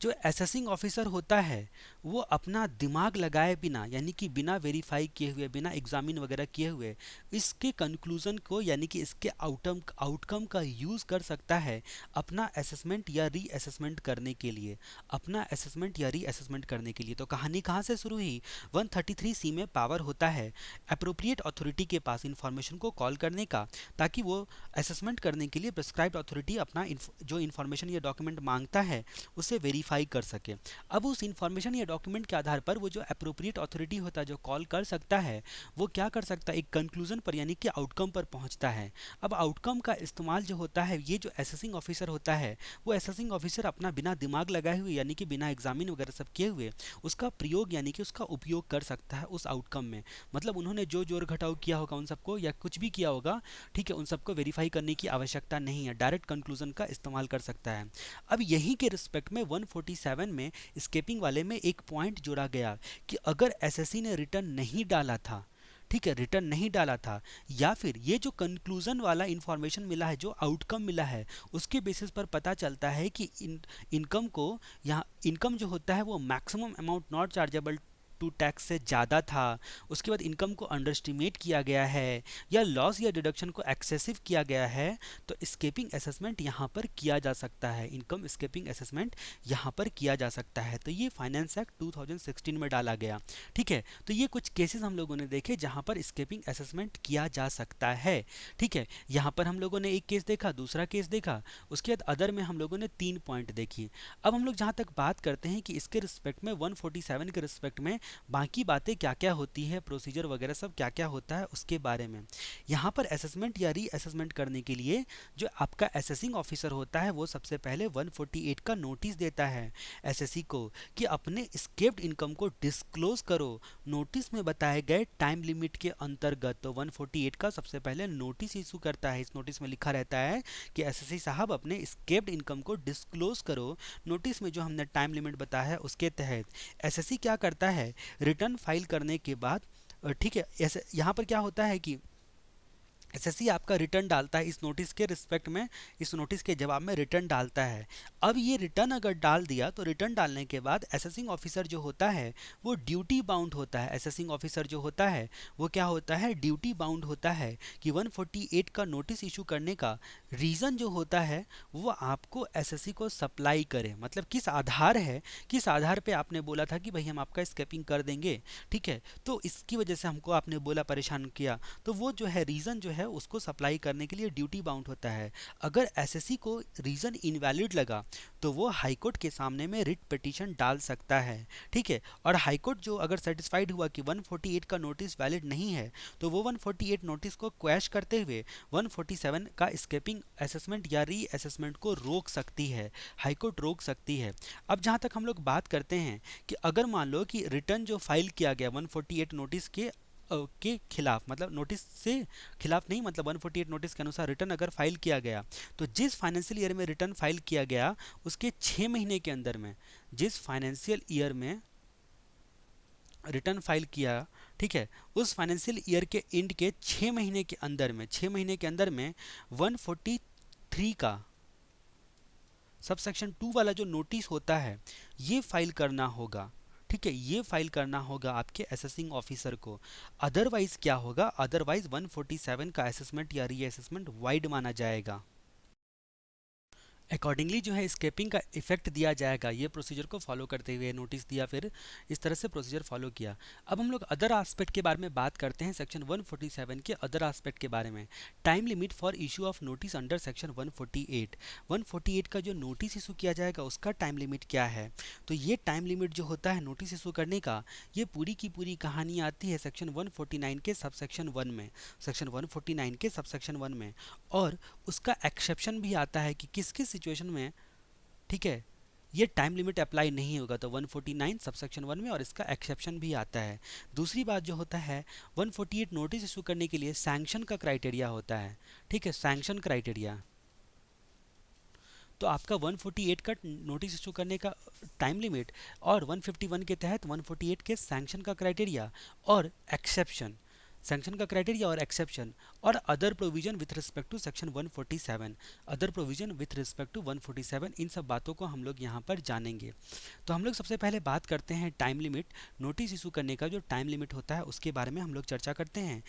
Speaker 1: जो असेसिंग ऑफिसर होता है वो अपना दिमाग लगाए बिना, यानी कि बिना वेरीफाई किए हुए, बिना एग्जामिन वगैरह किए हुए इसके कंक्लूजन को, यानी कि इसके आउटकम का यूज़ कर सकता है अपना असेसमेंट या री असेसमेंट करने के लिए, अपना असेसमेंट या री असेसमेंट करने के लिए। तो कहानी कहाँ से शुरू हुई, 133C में पावर होता है अप्रोप्रिएट अथॉरिटी के पास इंफॉर्मेशन को कॉल करने का, ताकि वो असेसमेंट करने के लिए प्रिस्क्राइब्ड अथॉरिटी अपना जो इन्फॉर्मेशन या डॉक्यूमेंट मांगता है उसे वेरीफाई कर सके। अब उस इंफॉर्मेशन या डॉक्यूमेंट के आधार पर वो जो अप्रोप्रिएट अथॉरिटी होता है जो कॉल कर सकता है वो क्या कर सकता है, एक कंक्लूजन पर यानी कि आउटकम पर पहुंचता है। अब आउटकम का इस्तेमाल जो होता है, ये जो असेसिंग ऑफिसर होता है वो असेसिंग ऑफिसर अपना बिना दिमाग लगाए हुए, यानी कि बिना एग्जामिन वगैरह सब किए हुए उसका प्रयोग यानी कि उसका उपयोग कर सकता है उस आउटकम में। मतलब उन्होंने जो जोड़ घटाव किया होगा उन सबको या कुछ भी किया होगा, ठीक है, उन सबको वेरीफाई करने की आवश्यकता नहीं है, डायरेक्ट कंक्लूजन का इस्तेमाल कर सकता है। अब यहीं के रिस्पेक्ट में 147 में स्केपिंग वाले में एक पॉइंट जोड़ा गया कि अगर एसएससी ने रिटर्न नहीं डाला था, ठीक है, रिटर्न नहीं डाला था, या फिर ये जो कंक्लूजन वाला इंफॉर्मेशन मिला है, जो आउटकम मिला है उसके बेसिस पर पता चलता है कि इनकम को, यहाँ इनकम जो होता है वो maximum amount not chargeable to tax से ज़्यादा था, उसके बाद इनकम को अंडर एस्टिमेट किया गया है, या लॉस या डिडक्शन को एक्सेसिव किया गया है, तो स्केपिंग असेसमेंट यहाँ पर किया जा सकता है, इनकम स्केपिंग असेसमेंट यहाँ पर किया जा सकता है। तो ये फाइनेंस एक्ट 2016 में डाला गया। ठीक है, तो ये कुछ केसेस हम लोगों ने देखे जहाँ पर स्केपिंग असेसमेंट किया जा सकता है। ठीक है, यहाँ पर हम लोगों ने एक केस देखा, दूसरा केस देखा, उसके बाद अदर में हम लोगों ने 3 पॉइंट देखी। अब हम लोग जहाँ तक बात करते हैं कि इसके रिस्पेक्ट में 147 के रिस्पेक्ट में बाकी बातें क्या क्या होती है, प्रोसीजर वगैरह सब क्या क्या होता है उसके बारे में। यहाँ पर असेसमेंट या री असेसमेंट करने के लिए जो आपका असेसिंग ऑफिसर होता है वो सबसे पहले 148 का नोटिस देता है एसएससी को कि अपने स्केप्ड इनकम को डिस्क्लोज करो नोटिस में बताए गए टाइम लिमिट के अंतर्गत। तो 148 का सबसे पहले नोटिस इशू करता है। इस नोटिस में लिखा रहता है कि एसएससी साहब अपने स्केप्ड इनकम को डिस्क्लोज करो। नोटिस में जो हमने टाइम लिमिट बताया है उसके तहत एसएससी क्या करता है, रिटर्न फाइल करने के बाद, ठीक है, ऐसे यहाँ पर क्या होता है कि एसएससी आपका रिटर्न डालता है इस नोटिस के रिस्पेक्ट में, इस नोटिस के जवाब में रिटर्न डालता है। अब ये रिटर्न अगर डाल दिया तो रिटर्न डालने के बाद असेसिंग ऑफिसर जो होता है वो ड्यूटी बाउंड होता है। असेसिंग ऑफिसर जो होता है वो क्या होता है, ड्यूटी बाउंड होता है कि 148 का नोटिस इशू करने का रीज़न जो होता है वो आपको एसएससी को सप्लाई करे। मतलब किस आधार है, किस आधार पे आपने बोला था कि भाई हम आपका स्केपिंग कर देंगे, ठीक है, तो इसकी वजह से हमको आपने बोला, परेशान किया, तो वो जो है रीज़न जो है उसको सप्लाई करने के लिए ड्यूटी बाउंड होता है। अगर एसएससी को रीज़न इनवैलिड लगा तो वो हाईकोर्ट के सामने में रिट पिटीशन डाल सकता है। ठीक है, और हाईकोर्ट जो अगर सेटिस्फाइड हुआ कि 148 का नोटिस वैलिड नहीं है तो वो 148 नोटिस को क्वैश करते हुए 147 का स्केपिंग असेसमेंट या री असेसमेंट को रोक सकती है, हाईकोर्ट रोक सकती है। अब जहाँ तक हम लोग बात करते हैं कि अगर मान लो कि रिटर्न जो फाइल किया गया 148 नोटिस के खिलाफ, मतलब नोटिस से खिलाफ नहीं, मतलब 148 नोटिस के अनुसार रिटर्न अगर फाइल किया गया तो जिस फाइनेंशियल ईयर में रिटर्न फाइल किया गया उसके 6 महीने के अंदर में, जिस फाइनेंशियल ईयर में रिटर्न फाइल किया, ठीक है, उस फाइनेंशियल ईयर के एंड के 6 महीने के अंदर में, 6 महीने के अंदर में 143 का सबसेक्शन 2 वाला जो नोटिस होता है ये फाइल करना होगा। ठीक है, ये फाइल करना होगा आपके असेसिंग ऑफिसर को। अदरवाइज क्या होगा, अदरवाइज 147 का असेसमेंट या री असेसमेंट वाइड माना जाएगा। अकॉर्डिंगली जो है स्केपिंग का इफेक्ट दिया जाएगा। ये प्रोसीजर को फॉलो करते हुए नोटिस दिया, फिर इस तरह से प्रोसीजर फॉलो किया। अब हम लोग अदर आस्पेक्ट के बारे में बात करते हैं, सेक्शन 147 के अदर आस्पेक्ट के बारे में। Time limit for issue of notice under section 148। 148 का जो नोटिस इशू किया जाएगा उसका टाइम लिमिट क्या है, तो ये टाइम लिमिट जो होता है नोटिस इशू करने का, ये पूरी की पूरी कहानी आती है सेक्शन 149 के सबसेक्शन 1 में, सेक्शन 149 के सबसेक्शन 1 में। और उसका एक्सेप्शन भी आता है कि किस किस सिचुएशन में, ठीक है, ये टाइम लिमिट अप्लाई नहीं होगा, तो 149 सबसेक्शन 1 में, और इसका एक्सेप्शन भी आता है। दूसरी बात जो होता है 148 नोटिस इशू करने के लिए सैंक्शन का क्राइटेरिया होता है। ठीक है, सैंक्शन क्राइटेरिया, तो आपका 148 का नोटिस इशू करने का टाइम लिमिट और 151 के तहत 148 के सैंक्शन का क्राइटेरिया और एक्सेप्शन, सैंक्शन का क्राइटेरिया और एक्सेप्शन, और other provision with respect to section 147, other provision with respect to 147, इन सब बातों को हम लोग यहाँ पर जानेंगे। तो हम लोग सबसे पहले बात करते हैं टाइम लिमिट, नोटिस इशू करने का जो टाइम लिमिट होता है उसके बारे में हम लोग चर्चा करते हैं,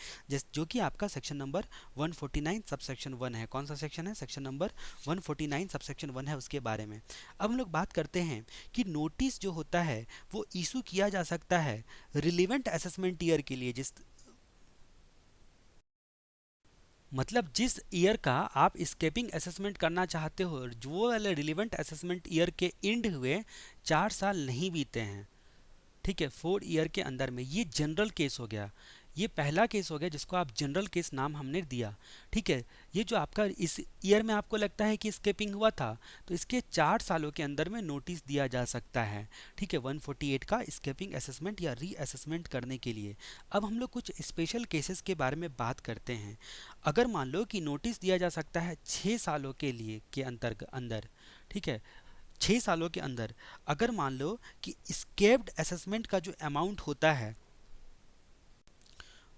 Speaker 1: जो कि आपका सेक्शन नंबर 149 सबसेक्शन 1 है। कौन सा सेक्शन है, सेक्शन नंबर 149 सबसेक्शन 1 है, उसके बारे में अब हम लोग बात करते हैं कि नोटिस जो होता है वो इशू किया जा सकता है रिलीवेंट असेसमेंट ईयर के लिए, मतलब जिस ईयर का आप स्केपिंग असेसमेंट करना चाहते हो, जो वाले रिलीवेंट असेसमेंट ईयर के एंड हुए 4 साल नहीं बीते हैं। ठीक है, 4 ईयर के अंदर में, ये जनरल केस हो गया, ये पहला केस हो गया जिसको आप जनरल केस नाम हमने दिया। ठीक है, ये जो आपका इस ईयर में आपको लगता है कि स्केपिंग हुआ था तो इसके 4 सालों के अंदर में नोटिस दिया जा सकता है। ठीक है, 148 का स्केपिंग असेसमेंट या री असेसमेंट करने के लिए। अब हम लोग कुछ स्पेशल केसेस के बारे में बात करते हैं। अगर मान लो कि नोटिस दिया जा सकता है 6 सालों के लिए के अंदर, ठीक है, 6 सालों के अंदर अगर मान लो कि स्केप्ड असेसमेंट का जो अमाउंट होता है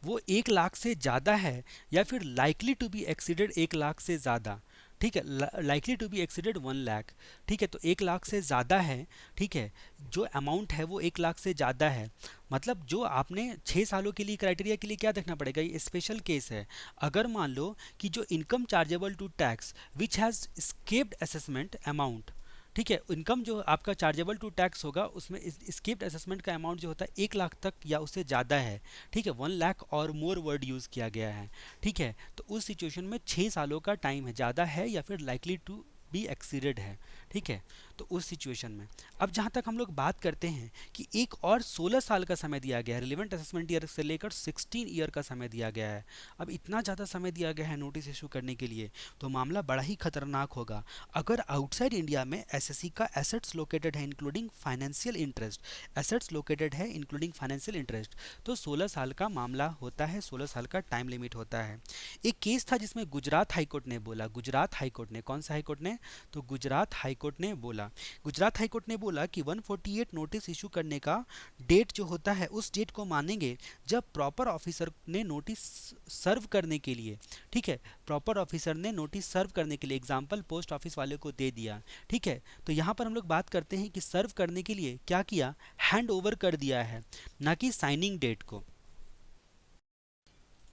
Speaker 1: वो 1 लाख से ज़्यादा है या फिर likely to be exceeded 1 lakh से ज़्यादा। ठीक है, likely to be exceeded 1 lakh. ठीक है, तो 1 लाख से ज़्यादा है। ठीक है, जो अमाउंट है वो 1 लाख से ज़्यादा है, मतलब जो आपने 6 सालों के लिए क्राइटेरिया के लिए क्या देखना पड़ेगा, ये स्पेशल केस है। अगर मान लो कि जो income chargeable to tax which has escaped assessment amount, ठीक है, इनकम जो आपका चार्जेबल टू टैक्स होगा उसमें स्केप्ड असेसमेंट का अमाउंट जो होता है 1 लाख तक या उससे ज़्यादा है। ठीक है, 1 लाख और मोर वर्ड यूज़ किया गया है। ठीक है, तो उस सिचुएशन में 6 सालों का टाइम है, ज़्यादा है या फिर लाइकली टू बी एक्सीडेड है। ठीक है, तो उस सिचुएशन में अब जहाँ तक हम लोग बात करते हैं कि एक और 16 साल का समय दिया गया है, रिलेवेंट असेसमेंट ईयर से लेकर 16 ईयर का समय दिया गया है। अब इतना ज़्यादा समय दिया गया है नोटिस इशू करने के लिए, तो मामला बड़ा ही खतरनाक होगा। अगर आउटसाइड इंडिया में एसएससी का एसेट्स लोकेटेड है including financial interest, assets located है इंक्लूडिंग फाइनेंशियल इंटरेस्ट, तो 16 साल का मामला होता है, 16 साल का टाइम लिमिट होता है। एक केस था जिसमें गुजरात हाईकोर्ट ने बोला, गुजरात हाईकोर्ट ने, कौन सा हाईकोर्ट ने, तो गुजरात हाईकोर्ट ने बोला, गुजरात हाईकोर्ट ने बोला कि 148 नोटिस इशू करने का डेट जो होता है उस डेट को मानेंगे जब प्रॉपर ऑफिसर ने नोटिस सर्व करने के लिए, ठीक है, प्रॉपर ऑफिसर ने नोटिस सर्व करने के लिए, एग्जाम्पल पोस्ट ऑफिस वाले को दे दिया। ठीक है, तो यहाँ पर हम लोग बात करते हैं कि सर्व करने के लिए क्या किया, हैंड ओवर कर दिया है, ना कि साइनिंग डेट को।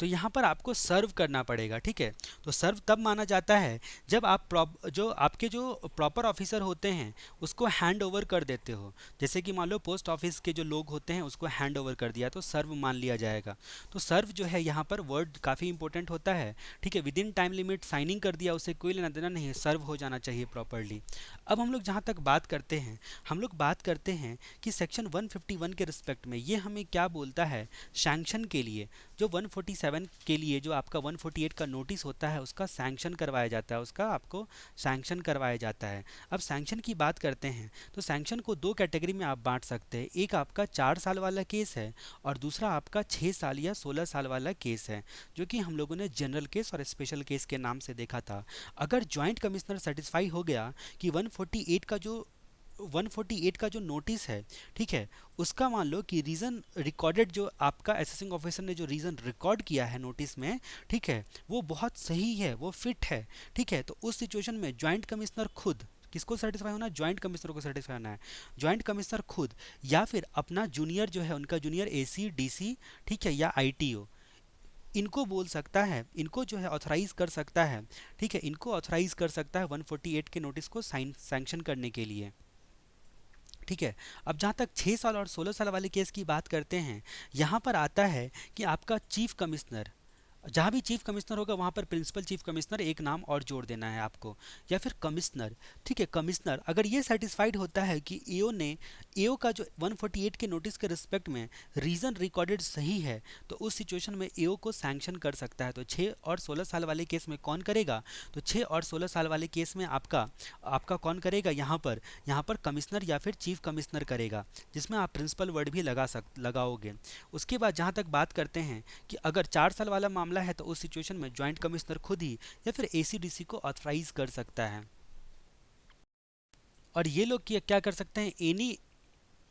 Speaker 1: तो यहाँ पर आपको सर्व करना पड़ेगा। ठीक है, तो सर्व तब माना जाता है जब आप जो आपके जो प्रॉपर ऑफिसर होते हैं उसको हैंड ओवर कर देते हो। जैसे कि मान लो पोस्ट ऑफिस के जो लोग होते हैं उसको हैंड ओवर कर दिया तो सर्व मान लिया जाएगा। तो सर्व जो है यहाँ पर वर्ड काफ़ी इंपॉर्टेंट होता है। ठीक है, with in time limit signing कर दिया, उससे कोई लेना देना नहीं है, सर्व हो जाना चाहिए प्रॉपरली। अब हम लोग जहाँ तक बात करते हैं, हम लोग बात करते हैं कि सेक्शन 151 के रिस्पेक्ट में ये हमें क्या बोलता है, सैंक्शन के लिए जो 147 के लिए जो आपका 148 का नोटिस होता है उसका सैंक्शन करवाया जाता है, उसका आपको सैंक्शन करवाया जाता है। अब सैंक्शन की बात करते हैं तो सैंक्शन को 2 कैटेगरी में आप बांट सकते हैं, एक आपका 4 साल वाला केस है और दूसरा आपका 6 साल या 16 साल वाला केस है, जो कि हम लोगों ने जनरल केस और स्पेशल केस के नाम से देखा था। अगर ज्वाइंट कमिश्नर सेटिस्फाई हो गया कि 148 का जो नोटिस है, ठीक है, उसका मान लो कि रीज़न रिकॉर्डेड जो आपका असेसिंग ऑफिसर ने जो रीज़न रिकॉर्ड किया है नोटिस में, ठीक है, वो बहुत सही है, वो फिट है। ठीक है, तो उस सिचुएशन में ज्वाइंट कमिश्नर खुद, किसको सेटिस्फाई होना है, ज्वाइंट कमिश्नर को सेटिस्फाई होना है, ज्वाइंट कमिश्नर खुद या फिर अपना जूनियर जो है उनका जूनियर एसी डीसी, ठीक है, या आईटीओ, इनको बोल सकता है, इनको जो है ऑथराइज कर सकता है। ठीक है, इनको ऑथराइज कर सकता है 148 के नोटिस को सैंक्शन करने के लिए। ठीक है, अब जहाँ तक 6 साल और 16 साल वाले केस की बात करते हैं, यहाँ पर आता है कि आपका चीफ कमिश्नर, जहाँ भी चीफ कमिश्नर होगा वहाँ पर प्रिंसिपल चीफ कमिश्नर एक नाम और जोड़ देना है आपको, या फिर कमिश्नर। ठीक है, कमिश्नर अगर ये सेटिस्फाइड होता है कि एओ का जो 148 के नोटिस के रिस्पेक्ट में रीज़न रिकॉर्डेड सही है, तो उस सिचुएशन में एओ को सैंक्शन कर सकता है। तो 6 और 16 साल वाले केस में कौन करेगा, तो 6 और 16 साल वाले केस में आपका आपका कौन करेगा, यहाँ पर कमिश्नर या फिर चीफ कमिश्नर करेगा, जिसमें आप प्रिंसिपल वर्ड भी लगाओगे। उसके बाद जहाँ तक बात करते हैं कि अगर 4 साल वाला मामला है तो उस सिचुएशन में ज्वाइंट कमिश्नर खुद ही या फिर एसीडीसी को ऑथराइज कर सकता है। और ये लोग क्या कर सकते हैं,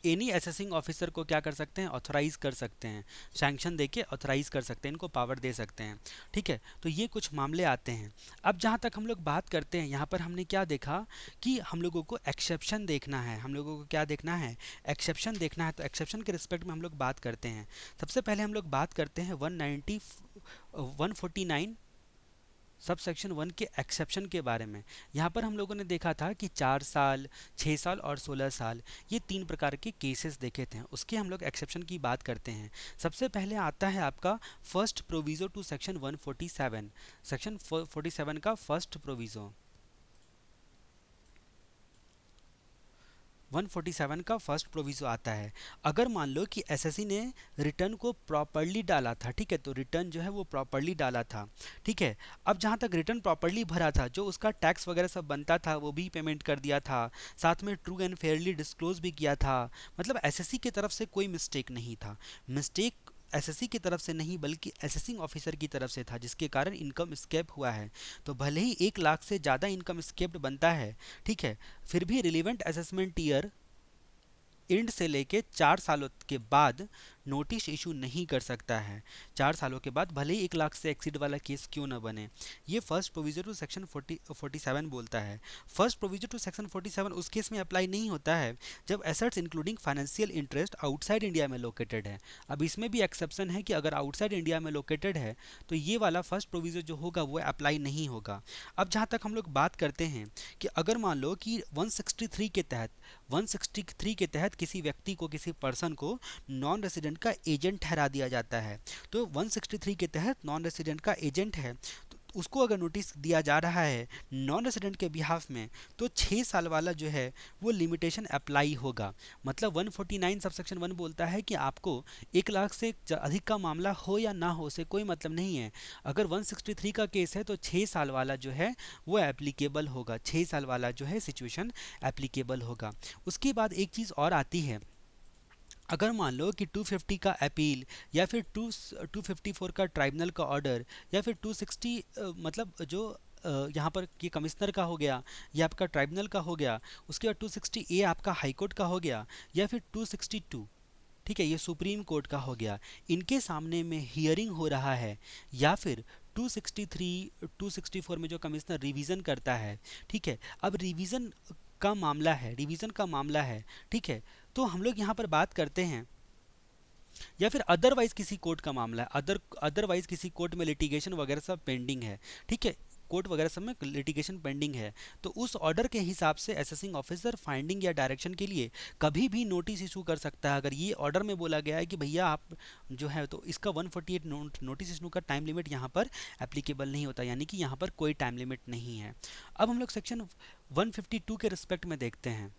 Speaker 1: एनी असेसिंग ऑफिसर को क्या कर सकते हैं, ऑथराइज कर सकते हैं, सैंक्शन देके ऑथराइज कर सकते हैं, इनको पावर दे सकते हैं। ठीक है, तो ये कुछ मामले आते हैं। अब जहाँ तक हम लोग बात करते हैं, यहाँ पर हमने क्या देखा कि हम लोगों को एक्सेप्शन देखना है, हम लोगों को क्या देखना है, एक्सेप्शन देखना है। तो एक्सेप्शन के रिस्पेक्ट में हम लोग बात करते हैं। सबसे पहले हम लोग बात करते हैं 149 सब सेक्शन 1 के एक्सेप्शन के बारे में। यहाँ पर हम लोगों ने देखा था कि 4 साल, 6 साल और 16 साल, ये 3 प्रकार के केसेस देखे थे। उसके हम लोग एक्सेप्शन की बात करते हैं। सबसे पहले आता है आपका first proviso to section 147, section 47 का फर्स्ट प्रोविज़ो, 147 का फर्स्ट प्रोविज़ो आता है। अगर मान लो कि एसएससी ने रिटर्न को प्रॉपरली डाला था, ठीक है, तो रिटर्न जो है वो प्रॉपरली डाला था। ठीक है, अब जहाँ तक रिटर्न प्रॉपरली भरा था, जो उसका टैक्स वगैरह सब बनता था वो भी पेमेंट कर दिया था, साथ में ट्रू एंड फेयरली डिस्क्लोज भी किया था, मतलब एसएससी की तरफ से कोई मिस्टेक नहीं था। मिस्टेक एसएससी की तरफ से नहीं बल्कि असेसिंग ऑफिसर की तरफ से था, जिसके कारण इनकम स्केप हुआ है। तो भले ही 1 लाख से ज़्यादा इनकम स्केप्ड बनता है, ठीक है, फिर भी रिलेवेंट असेसमेंट ईयर एंड से लेके 4 सालों के बाद नोटिस इशू नहीं कर सकता है 4 सालों के बाद, भले ही 1 लाख से एक्सीड वाला केस क्यों ना बने। ये फर्स्ट प्रोविजन टू सेक्शन 47 बोलता है। फर्स्ट प्रोविजन टू सेक्शन 47 उस केस में अप्लाई नहीं होता है जब assets including financial interest outside India में लोकेटेड है। अब इसमें भी एक्सेप्शन है कि अगर आउटसाइड इंडिया में लोकेटेड है तो ये वाला फर्स्ट प्रोविजन जो होगा वो अप्लाई नहीं होगा। अब जहाँ तक हम लोग बात करते हैं कि अगर मान लो कि 163 के तहत किसी व्यक्ति को, किसी पर्सन को नॉन रेसिडेंट का एजेंट ठहरा दिया जाता है, तो 163 के तहत नॉन रेसिडेंट का एजेंट है तो उसको अगर नोटिस दिया जा रहा है नॉन रेसिडेंट के बिहाफ में, तो 6 साल वाला जो है वो लिमिटेशन अप्लाई होगा। मतलब 149 सबसेक्शन 1 बोलता है कि आपको 1 लाख से अधिक का मामला हो या ना हो से कोई मतलब नहीं है। अगर 163 का केस है तो 6 साल वाला जो है वो एप्लीकेबल होगा, 6 साल वाला जो है सिचुएशन एप्लीकेबल होगा। उसके बाद एक चीज़ और आती है, अगर मान लो कि 250 का अपील या फिर 254 का ट्राइब्यूनल का ऑर्डर या फिर 260 मतलब जो यहाँ पर ये कमिश्नर का हो गया या आपका ट्राइब्यूनल का हो गया, उसके बाद 260 ए आपका हाई कोर्ट का हो गया या फिर 262, ठीक है, ये सुप्रीम कोर्ट का हो गया, इनके सामने में हियरिंग हो रहा है, या फिर 263 264 में जो कमिश्नर रिवीजन करता है, ठीक है। अब रिवीजन का मामला है, रिवीजन का मामला है, ठीक है, तो हम लोग यहाँ पर बात करते हैं, या फिर अदरवाइज किसी कोर्ट का मामला है, अदरवाइज किसी कोर्ट में लिटिगेशन वगैरह सब पेंडिंग है, ठीक है, कोर्ट वगैरह सब में लिटिगेशन पेंडिंग है, तो उस ऑर्डर के हिसाब से असेसिंग ऑफिसर फाइंडिंग या डायरेक्शन के लिए कभी भी नोटिस इशू कर सकता है। अगर ये ऑर्डर में बोला गया है कि भैया आप जो है, तो इसका 148 नोटिस इशू का टाइम लिमिट यहाँ पर एप्लीकेबल नहीं होता, यानी कि यहाँ पर कोई टाइम लिमिट नहीं है। अब हम लोग सेक्शन 152 के रिस्पेक्ट में देखते हैं,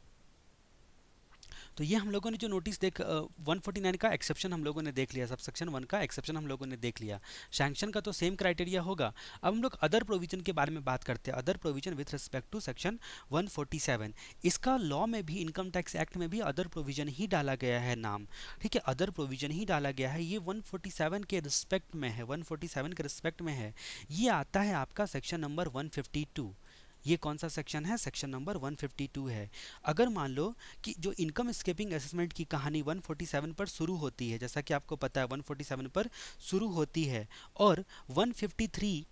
Speaker 1: तो ये हम लोगों ने जो नोटिस 149 का एक्सेप्शन हम लोगों ने देख लिया, सबसेक्शन 1 का एक्सेप्शन हम लोगों ने देख लिया, सैंक्शन का तो सेम क्राइटेरिया होगा। अब हम लोग अदर प्रोविजन के बारे में बात करते हैं, other provision with respect to section 147। इसका लॉ में भी, इनकम टैक्स एक्ट में भी अदर प्रोविजन ही डाला गया है नाम, ठीक है, अदर प्रोविजन ही डाला गया है। ये 147 के रिस्पेक्ट में है, 147 के रिस्पेक्ट में है। ये आता है आपका सेक्शन नंबर 152। ये कौन सा सेक्शन है? सेक्शन नंबर 152 है। अगर मान लो कि जो इनकम स्केपिंग असेसमेंट की कहानी 147 पर शुरू होती है, जैसा कि आपको पता है 147 पर शुरू होती है, और 153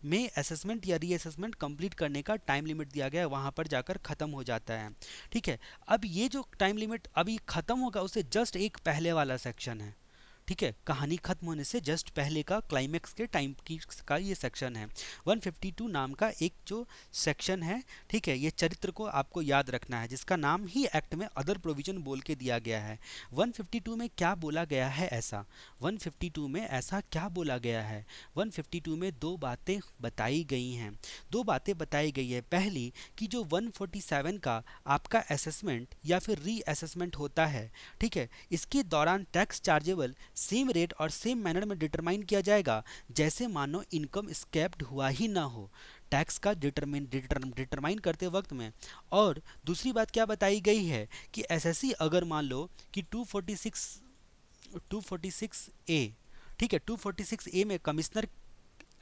Speaker 1: में असेसमेंट या रीअसेसमेंट कंप्लीट करने का टाइम लिमिट दिया गया है, वहाँ पर जाकर ख़त्म हो जाता है, ठीक है। अब ये जो टाइम लिमिट अभी ख़त्म होगा उससे जस्ट एक पहले वाला सेक्शन है, ठीक है, कहानी खत्म होने से जस्ट पहले का क्लाइमेक्स के टाइम की का ये सेक्शन है। 152 नाम का एक जो सेक्शन है, ठीक है, ये चरित्र को आपको याद रखना है, जिसका नाम ही एक्ट में अदर प्रोविजन बोल के दिया गया है। 152 में क्या बोला गया है ऐसा? 152 में ऐसा क्या बोला गया है? 152 में दो बातें बताई गई हैं, दो बातें बताई गई है। पहली कि जो 147 का आपका असेसमेंट या फिर री असेसमेंट होता है, ठीक है, इसके दौरान टैक्स चार्जेबल सेम रेट और सेम मैनर में डिटरमाइन किया जाएगा जैसे मानो इनकम स्कैप्ड हुआ ही ना हो, टैक्स का डिटरमाइन करते वक्त में। और दूसरी बात क्या बताई गई है कि एसएससी अगर मान लो कि 246 ए, ठीक है, 246 ए में कमिश्नर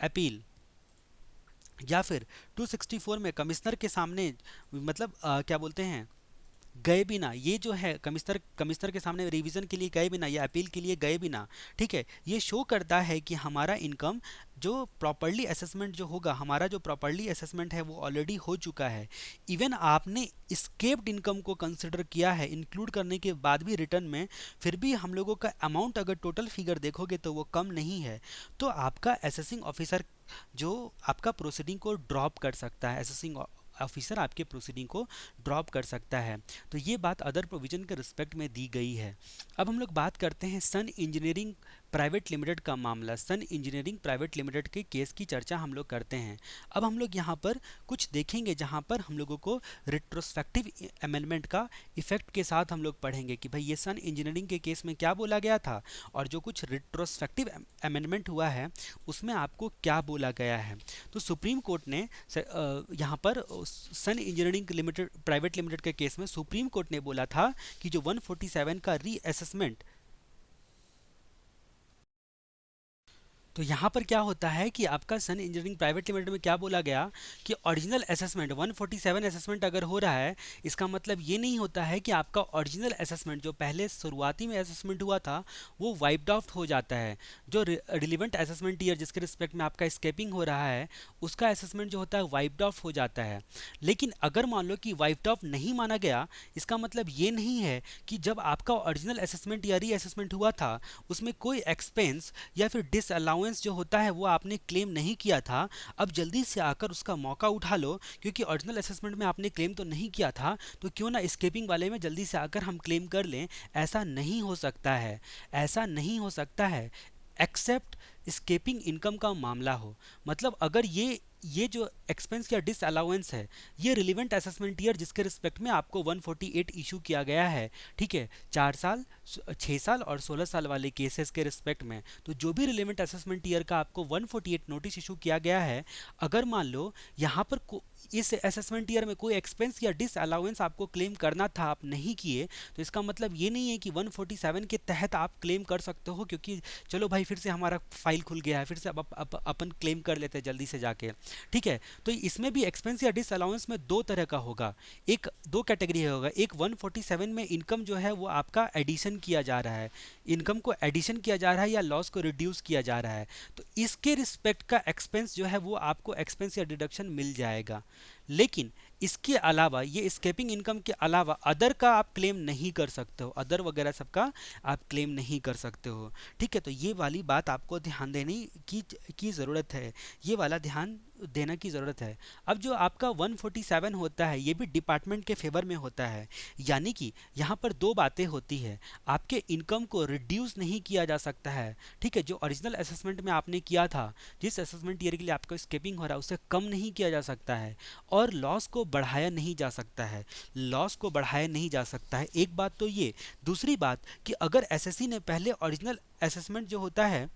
Speaker 1: अपील या फिर 264 में कमिश्नर के सामने मतलब क्या बोलते हैं, गए बिना, ये जो है कमिश्नर के सामने रिवीजन के लिए गए बिना या अपील के लिए गए बिना, ठीक है, ये शो करता है कि हमारा इनकम जो प्रॉपर्ली असेसमेंट जो होगा, हमारा जो प्रॉपर्ली असेसमेंट है वो ऑलरेडी हो चुका है। इवन आपने स्केप्ड इनकम को कंसिडर किया है इंक्लूड करने के बाद भी रिटर्न में, फिर भी हम लोगों का अमाउंट अगर टोटल फिगर देखोगे तो वो कम नहीं है, तो आपका असेसिंग ऑफिसर जो आपका प्रोसीडिंग को ड्रॉप कर सकता है, असेसिंग ऑफिसर आपके प्रोसीडिंग को ड्रॉप कर सकता है। तो ये बात अदर प्रोविजन के रिस्पेक्ट में दी गई है। अब हम लोग बात करते हैं सन इंजीनियरिंग प्राइवेट लिमिटेड का मामला, सन इंजीनियरिंग प्राइवेट लिमिटेड के केस की चर्चा हम लोग करते हैं। अब हम लोग यहाँ पर कुछ देखेंगे जहाँ पर हम लोगों को रिट्रोस्पेक्टिव अमेंडमेंट का इफेक्ट के साथ हम लोग पढ़ेंगे कि भाई ये सन इंजीनियरिंग के केस में क्या बोला गया था और जो कुछ रिट्रोस्पेक्टिव अमेंडमेंट हुआ है उसमें आपको क्या बोला गया है। तो सुप्रीम कोर्ट ने यहाँ पर सन इंजीनियरिंग लिमिटेड प्राइवेट लिमिटेड के केस में सुप्रीम कोर्ट ने बोला था कि जो 147 का रीअसेसमेंट तो यहाँ पर क्या होता है कि आपका सन इंजीनियरिंग प्राइवेट लिमिटेड में क्या बोला गया कि ओरिजिनल असेसमेंट 147 असेसमेंट अगर हो रहा है, इसका मतलब ये नहीं होता है कि आपका ओरिजिनल असेसमेंट जो पहले शुरुआती में असेसमेंट हुआ था वो वाइप्ड आउट हो जाता है। जो रिलीवेंट असेसमेंट ईयर जिसके रिस्पेक्ट में आपका स्केपिंग हो रहा है, उसका असेसमेंट जो होता है वाइप्ड आउट हो जाता है। लेकिन अगर मान लो कि वाइप्ड आउट नहीं माना गया, इसका मतलब ये नहीं है कि जब आपका ओरिजिनल असेसमेंट या री असेसमेंट हुआ था उसमें कोई एक्सपेंस या फिर डिस अलाउंस जो होता है वो आपने क्लेम नहीं किया था, अब जल्दी से आकर उसका मौका उठा लो, क्योंकि ओरिजिनल असेसमेंट में आपने क्लेम तो नहीं किया था, तो क्यों ना स्केपिंग वाले में जल्दी से आकर हम क्लेम कर लें। ऐसा नहीं हो सकता है, ऐसा नहीं हो सकता है एक्सेप्ट स्केपिंग इनकम का मामला हो। मतलब अगर ये जो एक्सपेंस या डिस अलाउंस है, ये रिलीवेंट असेसमेंट ईयर जिसके रिस्पेक्ट में आपको 148 इशू किया गया है, ठीक है, 4 साल, 6 साल और 16 साल वाले केसेस के रिस्पेक्ट में, तो जो भी रिलेवेंट असेसमेंट ईयर का आपको 148 नोटिस इशू किया गया है, अगर मान लो यहाँ पर इस असेसमेंट ईयर में कोई एक्सपेंस या डिस अलाउंस आपको क्लेम करना था, आप नहीं किए, तो इसका मतलब ये नहीं है कि 147 के तहत आप क्लेम कर सकते हो, क्योंकि चलो भाई फिर से हमारा फाइल खुल गया है, फिर से अब अपन क्लेम कर लेते हैं जल्दी से जाके, ठीक है। तो इसमें भी एक्सपेंस या डिस अलाउंस में दो तरह का होगा, एक दो कैटेगरी होगा। एक 147 में इनकम जो है वो आपका एडिशन किया जा रहा है, इनकम को एडिशन किया जा रहा है या लॉस को रिड्यूस किया जा रहा है, तो इसके रिस्पेक्ट का एक्सपेंस जो है वो आपको एक्सपेंस या डिडक्शन मिल जाएगा। लेकिन इसके अलावा, ये स्केपिंग इनकम के अलावा अदर का आप क्लेम नहीं कर सकते हो, अदर वगैरह सबका आप क्लेम नहीं कर सकते हो, ठीक है। तो ये वाली बात आपको ध्यान देने की ज़रूरत है, ये वाला ध्यान देना की ज़रूरत है। अब जो आपका 147 होता है ये भी डिपार्टमेंट के फेवर में होता है, यानी कि यहाँ पर दो बातें होती है, आपके इनकम को रिड्यूस नहीं किया जा सकता है, ठीक है, जो ओरिजिनल असेसमेंट में आपने किया था, जिस असेसमेंट ईयर के लिए आपको स्केपिंग हो रहा है उससे कम नहीं किया जा सकता है, और लॉस को बढ़ाया नहीं जा सकता है, लॉस को बढ़ाया नहीं जा सकता है। एक बात तो ये, दूसरी बात कि अगर एसएससी ने पहले ओरिजिनल असेसमेंट जो होता है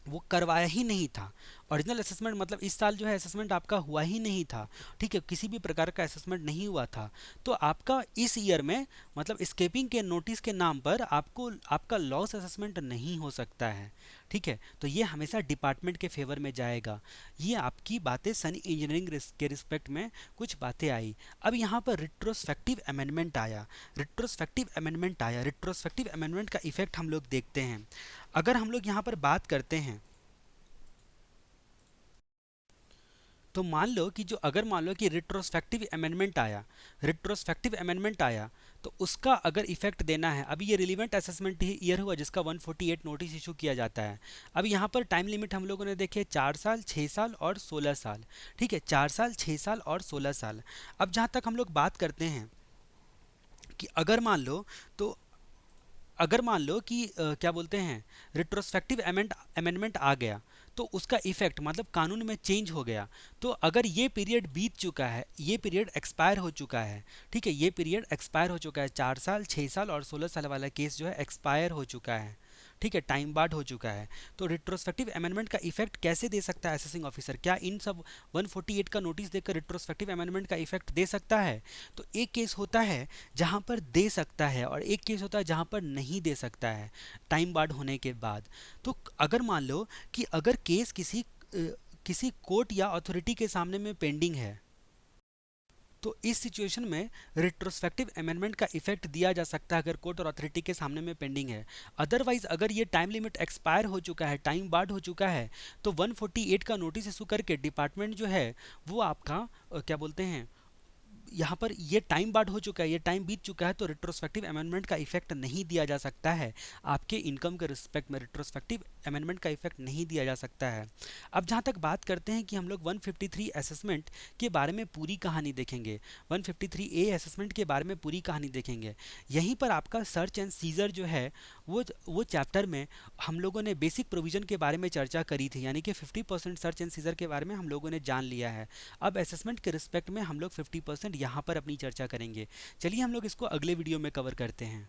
Speaker 1: वो करवाया ही नहीं था, ओरिजिनल असेसमेंट मतलब इस साल जो है असेसमेंट आपका हुआ ही नहीं था, ठीक है, किसी भी प्रकार का असेसमेंट नहीं हुआ था, तो आपका इस ईयर में मतलब स्केपिंग के नोटिस के नाम पर आपको आपका लॉस असेसमेंट नहीं हो सकता है, ठीक है। तो ये हमेशा डिपार्टमेंट के फेवर में जाएगा। ये आपकी बातें सनी इंजीनियरिंग के रिस्पेक्ट में कुछ बातें आई। अब यहाँ पर रिट्रोस्पेक्टिव अमेंडमेंट आया, रिट्रोस्पेक्टिव अमेंडमेंट का इफेक्ट हम लोग देखते हैं। अगर हम लोग यहाँ पर बात करते हैं, तो मान लो कि जो अगर मान लो कि रिट्रोस्पेक्टिव अमेंडमेंट आया, तो उसका अगर इफेक्ट देना है, अभी ये रिलीवेंट असेसमेंट ईयर हुआ जिसका 148 नोटिस इशू किया जाता है। अब यहाँ पर टाइम लिमिट हम लोगों ने देखे 4 साल, 6 साल और 16 साल, ठीक है, 4 साल, 6 साल और 16 साल। अब जहाँ तक हम लोग बात करते हैं कि अगर मान लो, तो अगर मान लो कि क्या बोलते हैं, रिट्रोस्पेक्टिव अमेंडमेंट आ गया, तो उसका इफेक्ट मतलब कानून में चेंज हो गया, तो अगर ये पीरियड बीत चुका है, ये पीरियड एक्सपायर हो चुका है, ठीक है, ये पीरियड एक्सपायर हो चुका है, 4 साल, 6 साल और 16 साल वाला केस जो है एक्सपायर हो चुका है, ठीक है, टाइम बार्ड हो चुका है, तो रिट्रोस्पेक्टिव अमेंडमेंट का इफेक्ट कैसे दे सकता है असेसिंग ऑफिसर, क्या इन सब 148 का नोटिस देकर रिट्रोस्पेक्टिव अमेंडमेंट का इफेक्ट दे सकता है? तो एक केस होता है जहां पर दे सकता है और एक केस होता है जहां पर नहीं दे सकता है टाइम बार्ड होने के बाद। तो अगर मान लो कि अगर केस किसी कोर्ट या अथॉरिटी के सामने में पेंडिंग है, तो इस सिचुएशन में रिट्रोस्पेक्टिव अमेंडमेंट का इफेक्ट दिया जा सकता है अगर कोर्ट और अथॉरिटी के सामने में पेंडिंग है। अदरवाइज अगर ये टाइम लिमिट एक्सपायर हो चुका है, टाइम बार्ड हो चुका है, तो 148 का नोटिस इशू करके डिपार्टमेंट जो है वो आपका क्या बोलते हैं, यहाँ पर ये टाइम बार्ड हो चुका है, ये टाइम बीत चुका है, तो रिट्रोस्पेक्टिव अमेंडमेंट का इफेक्ट नहीं दिया जा सकता है, आपके इनकम के रिस्पेक्ट में रिट्रोस्पेक्टिव अमेंडमेंट का इफेक्ट नहीं दिया जा सकता है। अब जहाँ तक बात करते हैं कि हम लोग 153 असेसमेंट के बारे में पूरी कहानी देखेंगे, 153 ए असेसमेंट के बारे में पूरी कहानी देखेंगे। यहीं पर आपका सर्च एंड सीजर जो है वो चैप्टर में हम लोगों ने बेसिक प्रोविजन के बारे में चर्चा करी थी, यानी कि 50% सर्च एंड सीजर के बारे में हम लोगों ने जान लिया है। अब असेसमेंट के रिस्पेक्ट में हम लोग 50% यहाँ पर अपनी चर्चा करेंगे। चलिए हम लोग इसको अगले वीडियो में कवर करते हैं।